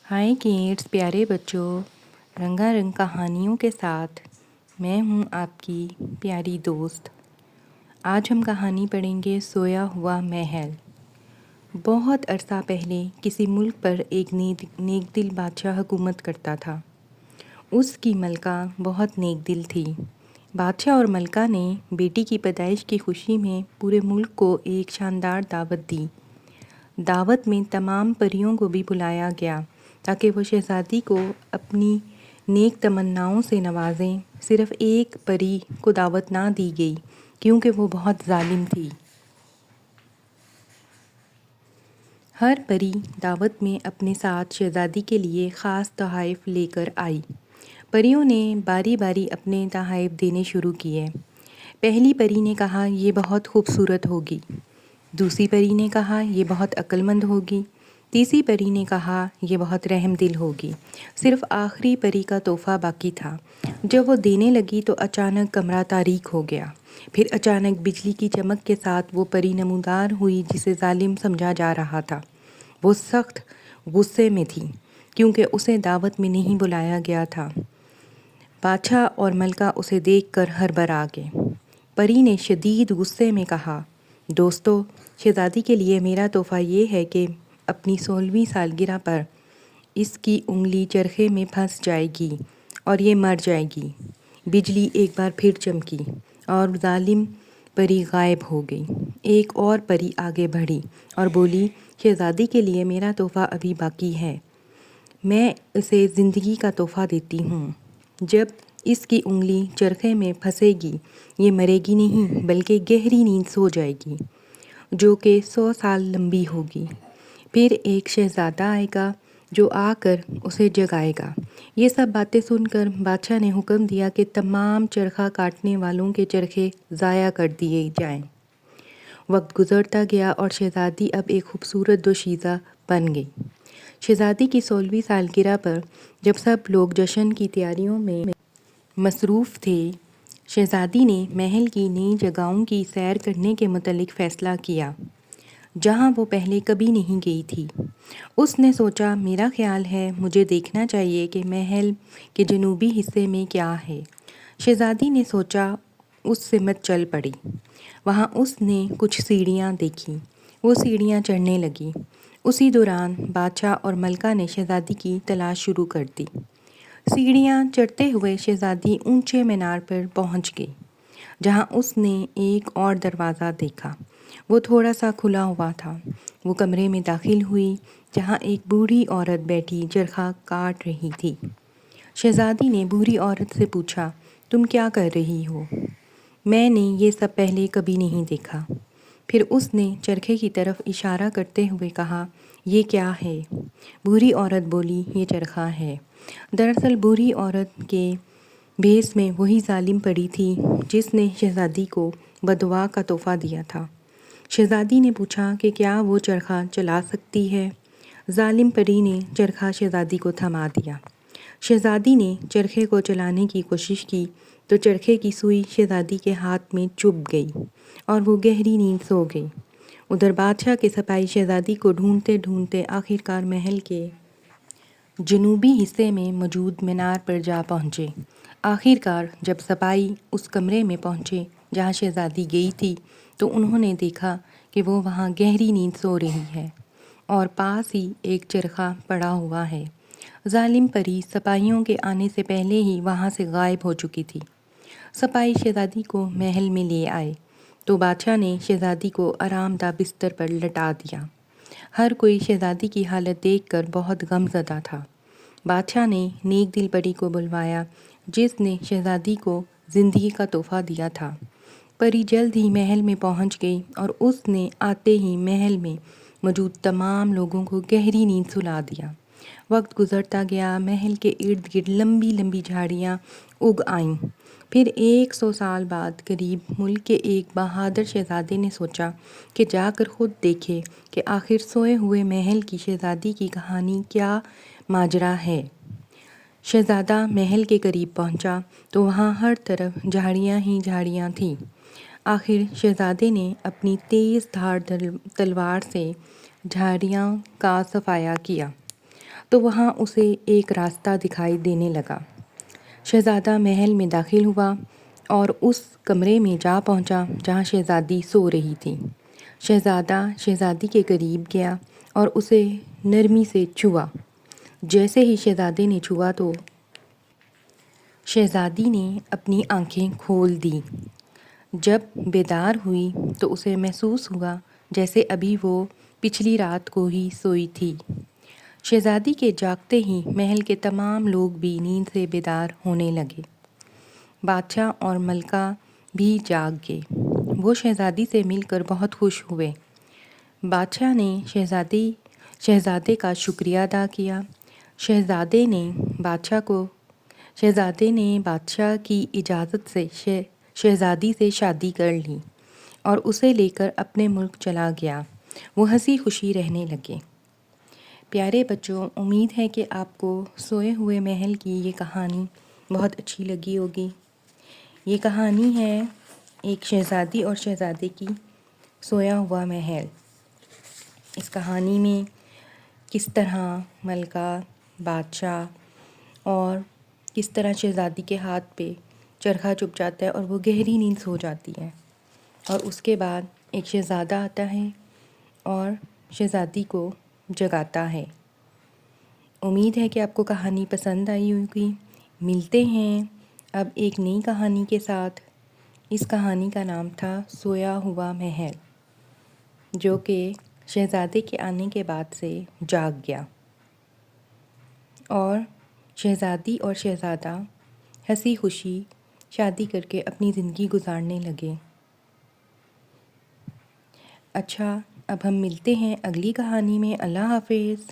High kids, پیارے بچوں، رنگا رنگ کہانیوں کے ساتھ میں ہوں آپ کی پیاری دوست۔ آج ہم کہانی پڑھیں گے سویا ہوا محل۔ بہت عرصہ پہلے کسی ملک پر ایک نیک دل بادشاہ حکومت کرتا تھا۔ اس کی ملکہ بہت نیک دل تھی۔ بادشاہ اور ملکہ نے بیٹی کی پیدائش کی خوشی میں پورے ملک کو ایک شاندار دعوت دی۔ دعوت میں تمام پریوں کو بھی بلایا گیا تاکہ وہ شہزادی کو اپنی نیک تمناؤں سے نوازیں۔ صرف ایک پری کو دعوت نہ دی گئی کیونکہ وہ بہت ظالم تھی۔ ہر پری دعوت میں اپنے ساتھ شہزادی کے لیے خاص تحائف لے کر آئی۔ پریوں نے باری باری اپنے تحائف دینے شروع کیے۔ پہلی پری نے کہا یہ بہت خوبصورت ہوگی۔ دوسری پری نے کہا یہ بہت عقل مند ہوگی۔ تیسری پری نے کہا یہ بہت رحم دل ہوگی۔ صرف آخری پری کا تحفہ باقی تھا۔ جب وہ دینے لگی تو اچانک کمرہ تاریک ہو گیا۔ پھر اچانک بجلی کی چمک کے ساتھ وہ پری نمودار ہوئی جسے ظالم سمجھا جا رہا تھا۔ وہ سخت غصے میں تھی کیونکہ اسے دعوت میں نہیں بلایا گیا تھا۔ بادشاہ اور ملکہ اسے دیکھ کر ہڑبڑا گئے۔ پری نے شدید غصے میں کہا، دوستو، شہزادی کے لیے میرا تحفہ یہ ہے کہ اپنی 16ویں سالگرہ پر اس کی انگلی چرخے میں پھنس جائے گی اور یہ مر جائے گی۔ بجلی ایک بار پھر چمکی اور ظالم پری غائب ہو گئی۔ ایک اور پری آگے بڑھی اور بولی، شہزادی کے لیے میرا تحفہ ابھی باقی ہے۔ میں اسے زندگی کا تحفہ دیتی ہوں۔ جب اس کی انگلی چرخے میں پھنسے گی یہ مرے گی نہیں بلکہ گہری نیند سو جائے گی جو کہ 100 سال لمبی ہوگی۔ پھر ایک شہزادہ آئے گا جو آ کر اسے جگائے گا۔ یہ سب باتیں سن کر بادشاہ نے حکم دیا کہ تمام چرخہ کاٹنے والوں کے چرخے ضائع کر دیے جائیں۔ وقت گزرتا گیا اور شہزادی اب ایک خوبصورت دوشیزہ بن گئی۔ شہزادی کی 16ویں سالگرہ پر جب سب لوگ جشن کی تیاریوں میں مصروف تھے، شہزادی نے محل کی نئی جگہوں کی سیر کرنے کے متعلق فیصلہ کیا جہاں وہ پہلے کبھی نہیں گئی تھی۔ اس نے سوچا، میرا خیال ہے مجھے دیکھنا چاہیے کہ محل کے جنوبی حصے میں کیا ہے۔ شہزادی نے سوچا، اس سمت چل پڑی۔ وہاں اس نے کچھ سیڑھیاں دیکھیں۔ وہ سیڑھیاں چڑھنے لگی۔ اسی دوران بادشاہ اور ملکہ نے شہزادی کی تلاش شروع کر دی۔ سیڑھیاں چڑھتے ہوئے شہزادی اونچے مینار پر پہنچ گئی جہاں اس نے ایک اور دروازہ دیکھا۔ وہ تھوڑا سا کھلا ہوا تھا۔ وہ کمرے میں داخل ہوئی جہاں ایک بوڑھی عورت بیٹھی چرخہ کاٹ رہی تھی۔ شہزادی نے بوڑھی عورت سے پوچھا، تم کیا کر رہی ہو؟ میں نے یہ سب پہلے کبھی نہیں دیکھا۔ پھر اس نے چرخے کی طرف اشارہ کرتے ہوئے کہا، یہ کیا ہے؟ بوڑھی عورت بولی، یہ چرخہ ہے۔ دراصل بوڑھی عورت کے بھیس میں وہی ظالم پری تھی جس نے شہزادی کو بددعا کا تحفہ دیا تھا۔ شہزادی نے پوچھا کہ کیا وہ چرخہ چلا سکتی ہے؟ ظالم پری نے چرخہ شہزادی کو تھما دیا۔ شہزادی نے چرخے کو چلانے کی کوشش کی تو چرخے کی سوئی شہزادی کے ہاتھ میں چبھ گئی اور وہ گہری نیند سو گئی۔ ادھر بادشاہ کے سپاہی شہزادی کو ڈھونڈتے ڈھونڈتے آخرکار محل کے جنوبی حصے میں موجود مینار پر جا پہنچے۔ آخرکار جب سپاہی اس کمرے میں پہنچے جہاں شہزادی گئی تھی تو انہوں نے دیکھا کہ وہ وہاں گہری نیند سو رہی ہے اور پاس ہی ایک چرخہ پڑا ہوا ہے۔ ظالم پری سپاہیوں کے آنے سے پہلے ہی وہاں سے غائب ہو چکی تھی۔ سپاہی شہزادی کو محل میں لے آئے تو بادشاہ نے شہزادی کو آرام دہ بستر پر لٹا دیا۔ ہر کوئی شہزادی کی حالت دیکھ کر بہت غم زدہ تھا۔ بادشاہ نے نیک دل پری کو بلوایا جس نے شہزادی کو زندگی کا تحفہ دیا تھا۔ پری جلد ہی محل میں پہنچ گئی اور اس نے آتے ہی محل میں موجود تمام لوگوں کو گہری نیند سلا دیا۔ وقت گزرتا گیا، محل کے ارد گرد لمبی لمبی جھاڑیاں اگ آئیں۔ پھر 100 سال بعد قریب ملک کے ایک بہادر شہزادے نے سوچا کہ جا کر خود دیکھے کہ آخر سوئے ہوئے محل کی شہزادی کی کہانی کیا ماجرا ہے۔ شہزادہ محل کے قریب پہنچا تو وہاں ہر طرف جھاڑیاں ہی جھاڑیاں تھیں۔ آخر شہزادے نے اپنی تیز دھار تلوار سے جھاڑیاں کا صفایا کیا تو وہاں اسے ایک راستہ دکھائی دینے لگا۔ شہزادہ محل میں داخل ہوا اور اس کمرے میں جا پہنچا جہاں شہزادی سو رہی تھی۔ شہزادہ شہزادی کے قریب گیا اور اسے نرمی سے چھوا۔ جیسے ہی شہزادے نے چھوا تو شہزادی نے اپنی آنکھیں کھول دیں۔ جب بیدار ہوئی تو اسے محسوس ہوا جیسے ابھی وہ پچھلی رات کو ہی سوئی تھی۔ شہزادی کے جاگتے ہی محل کے تمام لوگ بھی نیند سے بیدار ہونے لگے۔ بادشاہ اور ملکہ بھی جاگ گئے۔ وہ شہزادی سے مل کر بہت خوش ہوئے۔ بادشاہ نے شہزادے کا شکریہ ادا کیا۔ شہزادے نے بادشاہ کی اجازت سے شہزادی سے شادی کر لی اور اسے لے کر اپنے ملک چلا گیا۔ وہ ہنسی خوشی رہنے لگے۔ پیارے بچوں، امید ہے کہ آپ کو سوئے ہوئے محل کی یہ کہانی بہت اچھی لگی ہوگی۔ یہ کہانی ہے ایک شہزادی اور شہزادے کی سویا ہوا محل۔ اس کہانی میں کس طرح ملکہ، بادشاہ اور کس طرح شہزادی کے ہاتھ پہ چرخا چبھ جاتا ہے اور وہ گہری نیند سو جاتی ہے، اور اس کے بعد ایک شہزادہ آتا ہے اور شہزادی کو جگاتا ہے۔ امید ہے کہ آپ کو کہانی پسند آئی ہوگی۔ ملتے ہیں اب ایک نئی کہانی کے ساتھ۔ اس کہانی کا نام تھا سویا ہوا محل، جو کہ شہزادے کے آنے کے بعد سے جاگ گیا، اور شہزادی اور شہزادہ ہنسی خوشی شادی کر کے اپنی زندگی گزارنے لگے۔ اچھا، اب ہم ملتے ہیں اگلی کہانی میں۔ اللہ حافظ۔